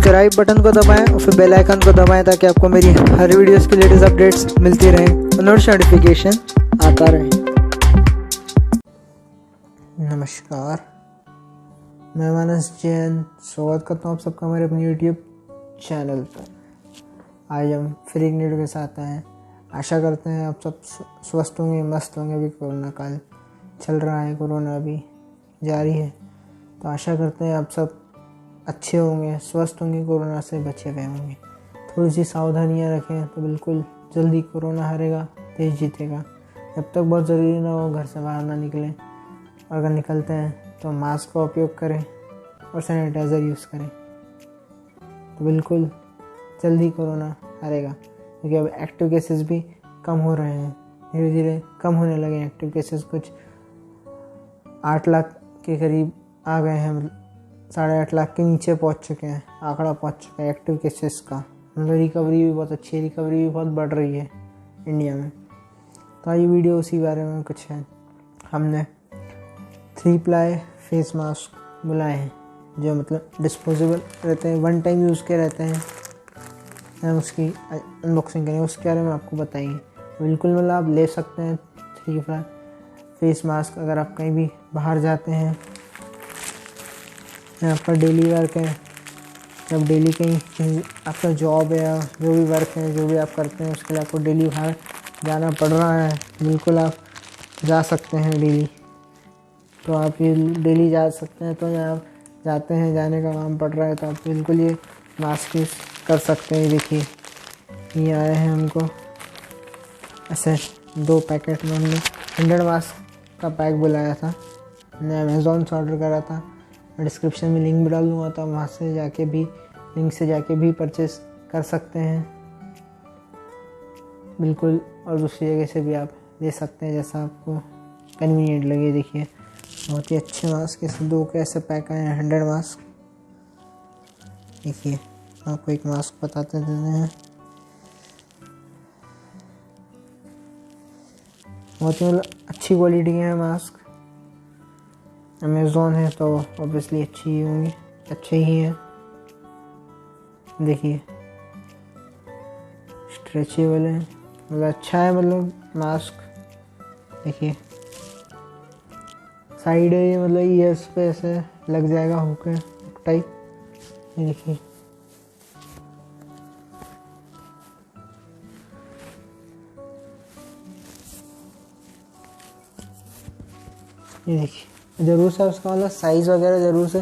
Subscribe button को दबाएं और फिर बेल आइकन को दबाएं ताकि आपको मेरी हर वीडियोस की लेटेस्ट अपडेट्स मिलती रहें और नोटिफिकेशन आता रहे। नमस्कार, मैं मानस जैन स्वागत करता हूँ आप सबका हमारे अपने यूट्यूब चैनल पर। आज हम फिर एक वीडियो के साथ आए हैं। आशा करते हैं आप सब स्वस्थ होंगे, मस्त होंगे। अभी कोरोना काल चल रहा है, कोरोना अभी जारी है, तो आशा करते हैं आप सब अच्छे होंगे, स्वस्थ होंगे, कोरोना से बचे हुए होंगे। थोड़ी सी सावधानियां रखें तो बिल्कुल जल्दी कोरोना हारेगा, देश जीतेगा। जब तक बहुत ज़रूरी ना हो घर से बाहर ना निकलें, और अगर निकलते हैं तो मास्क का उपयोग करें और सैनिटाइज़र यूज़ करें, तो बिल्कुल जल्दी कोरोना हारेगा। क्योंकि अब एक्टिव केसेस भी कम हो रहे हैं, धीरे धीरे कम होने लगे एक्टिव केसेस। कुछ 8 लाख के करीब आ गए हैं, 8.5 लाख के नीचे पहुंच चुके हैं, आंकड़ा पहुंच चुका है एक्टिव केसेस का। मतलब रिकवरी भी बहुत अच्छी है, रिकवरी भी बहुत बढ़ रही है इंडिया में। तो ये वीडियो उसी बारे में कुछ है। हमने 3 प्लाई फेस मास्क बुलाए हैं, जो मतलब डिस्पोजेबल रहते हैं, 1 टाइम यूज़ के रहते हैं। हम उसकी अनबॉक्सिंग करेंगे, उसके बारे में आपको बताएंगे। बिल्कुल मतलब आप ले सकते हैं 3 प्लाई फेस मास्क अगर आप कहीं भी बाहर जाते हैं, आपका डेली वर्क है, जब डेली कहीं आपका जॉब है या जो भी वर्क है, जो भी आप करते हैं, उसके लिए आपको डेली बाहर जाना पड़ रहा है, बिल्कुल आप जा सकते हैं डेली। तो आप ये डेली जा सकते हैं, तो या आप जाते हैं, जाने का काम पड़ रहा है, तो आप बिल्कुल ये मास्क यूज़ कर सकते हैं। देखिए ये आए हैं हमको ऐसे 2 पैकेट में। हमने 100 मास्क का पैक बुलाया था, हमने अमेज़ॉन से ऑर्डर करा था। मैं डिस्क्रिप्शन में लिंक भी डाल दूँगा, तो वहाँ से जाके भी लिंक से जाके भी परचेस कर सकते हैं बिल्कुल। और दूसरी जगह से भी आप ले सकते हैं, जैसा आपको कन्वीनियंट लगे। देखिए बहुत ही अच्छे मास्क, इस 2 के ऐसे पैक आए हैं, 100 मास्क। देखिए आपको एक मास्क बताते देते हैं, बहुत ही मतलब अच्छी क्वालिटी के हैं मास्क। अमेज़ॉन है तो ऑब्वियसली अच्छी ही होंगी, अच्छे ही हैं। देखिए स्ट्रेचेबल है, मतलब अच्छा है, मतलब मास्क। देखिए साइड है ये, मतलब ईयर्स पे ऐसे लग जाएगा होके टाइप। ये देखिए ज़रूर से उसका मतलब साइज़ वगैरह ज़रूर से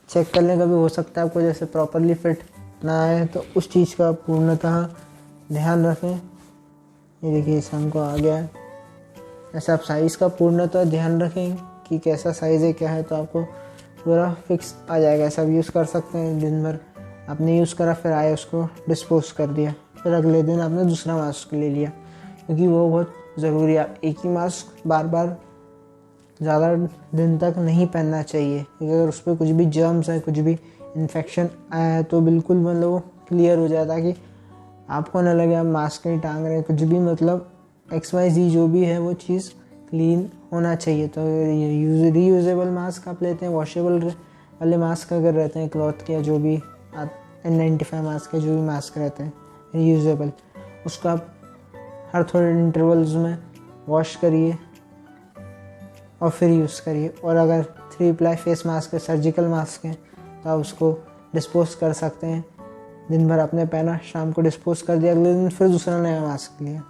चेक कर लें। कभी हो सकता है आपको जैसे प्रॉपरली फिट ना आए, तो उस चीज़ का पूर्णतः ध्यान रखें। ये देखिए इस हमको आ गया है, ऐसा आप साइज़ का पूर्णतः ध्यान रखें कि कैसा साइज़ है, क्या है, तो आपको पूरा फिक्स आ जाएगा। ऐसा भी यूज़ कर सकते हैं, दिन भर आपने यूज़ करा, फिर आए उसको डिस्पोज कर दिया, फिर अगले दिन आपने दूसरा मास्क ले लिया, क्योंकि वो बहुत ज़रूरी है। आप एक ही मास्क बार बार ज़्यादा दिन तक नहीं पहनना चाहिए, क्योंकि अगर उस पर कुछ भी जर्म्स है, कुछ भी इन्फेक्शन आया है, तो बिल्कुल मतलब क्लियर हो जाए, ताकि आपको न लगे आप मास्क नहीं टांग रहे, कुछ भी मतलब XYZ जो भी है वो चीज़ क्लीन होना चाहिए। तो रीयूजेबल मास्क आप लेते हैं, वॉशेबल वाले मास्क अगर रहते हैं क्लॉथ के, जो भी N95 मास्क है, जो भी मास्क रहते हैं रीयूजेबल, उसको आप हर थोड़े इंटरवल्स में वॉश करिए और फिर यूज़ करिए। और अगर 3 प्लाई फेस मास्क है, सर्जिकल मास्क है, तो आप उसको डिस्पोज कर सकते हैं। दिन भर आपने पहना, शाम को डिस्पोज कर दिया, अगले दिन फिर दूसरा नया मास्क लिया,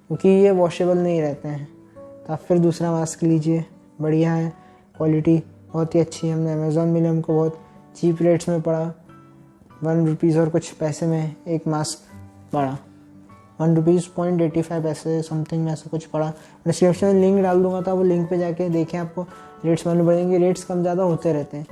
क्योंकि ये वॉशेबल नहीं रहते हैं। तो आप फिर दूसरा मास्क लीजिए, बढ़िया है, क्वालिटी बहुत ही अच्छी है। हमने अमेज़ॉन में हमको बहुत चीप रेट्स में पड़ा, 1 रुपीज़ और कुछ पैसे में एक मास्क पड़ा, 1 रुपीज़ 0.85 पैसे समथिंग में ऐसा कुछ पड़ा। डिस्क्रिप्शन में लिंक डाल दूंगा, तो वो लिंक पे जाके देखें, आपको रेट्स मालूम पड़ेंगे। रेट्स कम ज़्यादा होते रहते हैं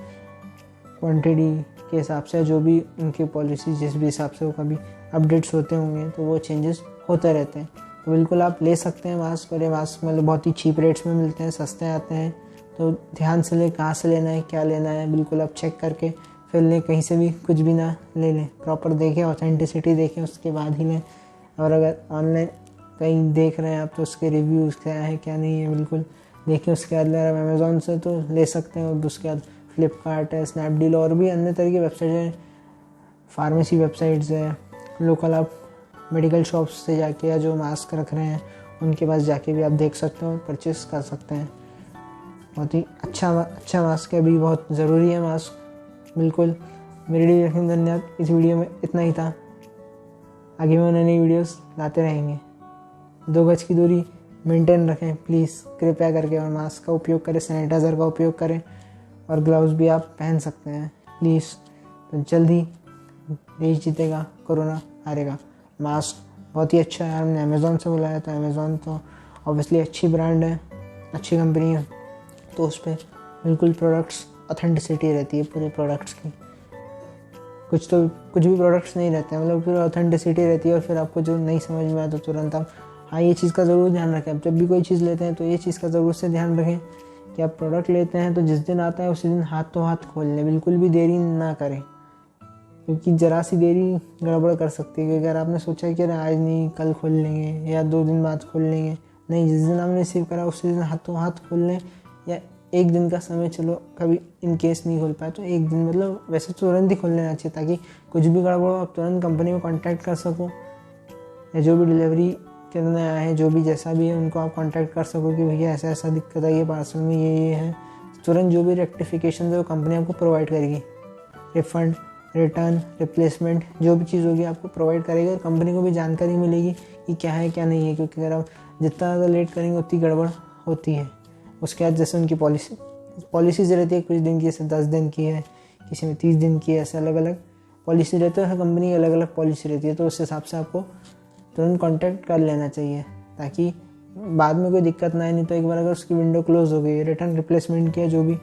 क्वांटिटी के हिसाब से, जो भी उनकी पॉलिसी जिस भी हिसाब से वो कभी अपडेट्स होते होंगे, तो वो चेंजेस होते रहते हैं। तो बिल्कुल आप ले सकते हैं मास्क, और ये मास्क मतलब बहुत ही चीप रेट्स में मिलते हैं, सस्ते आते हैं। तो ध्यान से लें, कहाँ से लेना है, क्या लेना है, बिल्कुल आप चेक करके फिर लें। कहीं से भी कुछ भी ना ले लें, प्रॉपर देखें, ऑथेंटिसिटी देखें, उसके बाद ही लें। और अगर ऑनलाइन कहीं देख रहे हैं आप, तो उसके रिव्यूज़ क्या है क्या नहीं है बिल्कुल देखिए। उसके बाद अगर अमेज़ॉन से तो ले सकते हैं, और उसके बाद फ्लिपकार्ट है, स्नैपडील और भी अन्य तरह की वेबसाइट है, फार्मेसी वेबसाइट्स है, लोकल आप मेडिकल शॉप्स से जाके या जो मास्क रख रहे हैं उनके पास जाके भी आप देख सकते हो और परचेस कर सकते हैं। बहुत ही अच्छा मास्क है, अभी बहुत ज़रूरी है मास्क। बिल्कुल। मेरे लिए देखने धन्यवाद। इस वीडियो में इतना ही था। आगे में नई वीडियोस लाते रहेंगे। 2 गज की दूरी मेंटेन रखें प्लीज़, कृपया करके, और मास्क का उपयोग करें, सैनिटाइज़र का उपयोग करें, और ग्लव्स भी आप पहन सकते हैं प्लीज़। तो जल्दी देश जीतेगा, कोरोना हारेगा। मास्क बहुत ही अच्छा है। हमने अमेज़ॉन से बुलाया था। अमेज़ॉन तो ऑब्वियसली अच्छी ब्रांड है, अच्छी कंपनी है, तो उस पर बिल्कुल प्रोडक्ट्स ऑथेंटिसिटी रहती है पूरे प्रोडक्ट्स की। कुछ भी प्रोडक्ट्स नहीं रहते हैं, मतलब पूरी ऑथेंटिसिटी रहती है। और फिर आपको जो नहीं समझ में आया तो तुरंत आप, हाँ, ये चीज़ का ज़रूर ध्यान रखें। आप जब भी कोई चीज़ लेते हैं तो ये चीज़ का ज़रूर से ध्यान रखें कि आप प्रोडक्ट लेते हैं तो जिस दिन आता है उसी दिन हाथों हाथ खोल लें, बिल्कुल भी देरी ना करें, क्योंकि ज़रा सी देरी गड़बड़ कर सकती है। कि अगर आपने सोचा कि अरे आज नहीं कल खोल लेंगे या 2 दिन बाद खोल लेंगे, नहीं, जिस दिन आपने रिसीव करा उसी दिन हाथों हाथ खोल लें। या 1 दिन का समय, चलो कभी इन केस नहीं खोल पाए तो 1 दिन, मतलब वैसे तुरंत ही खोल लेना चाहिए, ताकि कुछ भी गड़बड़ हो आप तुरंत कंपनी में कांटेक्ट कर सको, या जो भी डिलीवरी करने आए हैं, जो भी जैसा भी है, उनको आप कांटेक्ट कर सको कि भैया ऐसा ऐसा दिक्कत आई है पार्सल में, ये है। तुरंत जो भी रेक्टिफिकेशन है वो कंपनी आपको प्रोवाइड करेगी। रिफ़ंड, रिटर्न, रिप्लेसमेंट, जो भी चीज़ होगी आपको प्रोवाइड करेगी, और कंपनी को भी जानकारी मिलेगी कि क्या है क्या नहीं है। क्योंकि अगर आप जितना ज़्यादा लेट करेंगे उतनी गड़बड़ होती है। उसके बाद जैसे उनकी पॉलिसीज रहती है, कुछ दिन की, जैसे 10 दिन की है, किसी में 30 दिन की है, ऐसे अलग अलग पॉलिसी रहती है। हर कंपनी की अलग अलग पॉलिसी रहती है, तो उस हिसाब से आपको तुरंत कांटेक्ट कर लेना चाहिए, ताकि बाद में कोई दिक्कत ना आए। नहीं तो एक बार अगर उसकी विंडो क्लोज़ हो गई, रिटर्न रिप्लेसमेंट किया, जो भी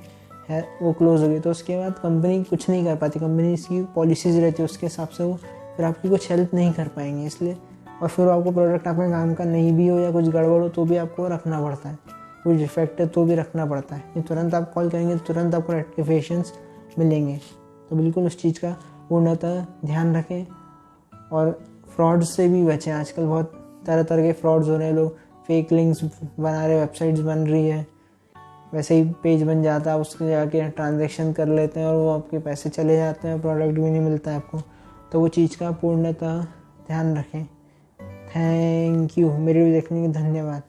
है वो क्लोज़ हो गई, तो उसके बाद कंपनी कुछ नहीं कर पाती। कंपनी की पॉलिसीज़ रहती है, उसके हिसाब से वो फिर आपकी कुछ हेल्प नहीं कर पाएंगे। इसलिए, और फिर आपको प्रोडक्ट आपके काम का नहीं भी हो या कुछ गड़बड़ हो तो भी आपको रखना पड़ता है, कुछ डिफेक्ट है तो भी रखना पड़ता है। ये तुरंत आप कॉल करेंगे तो तुरंत आपको रेक्टिफिकेशंस मिलेंगे। तो बिल्कुल उस चीज़ का पूर्णतः ध्यान रखें, और फ्रॉड से भी बचें। आजकल बहुत तरह तरह के फ्रॉड्स हो रहे हैं, लोग फेक लिंक्स बना रहे, वेबसाइट्स बन रही है, वैसे ही पेज बन जाता है, उसके जाके ट्रांजैक्शन कर लेते हैं और वो आपके पैसे चले जाते हैं, प्रोडक्ट भी नहीं मिलता है आपको। तो वो चीज़ का पूर्णतः ध्यान रखें। Thank you. मेरे वीडियो देखने के लिए धन्यवाद।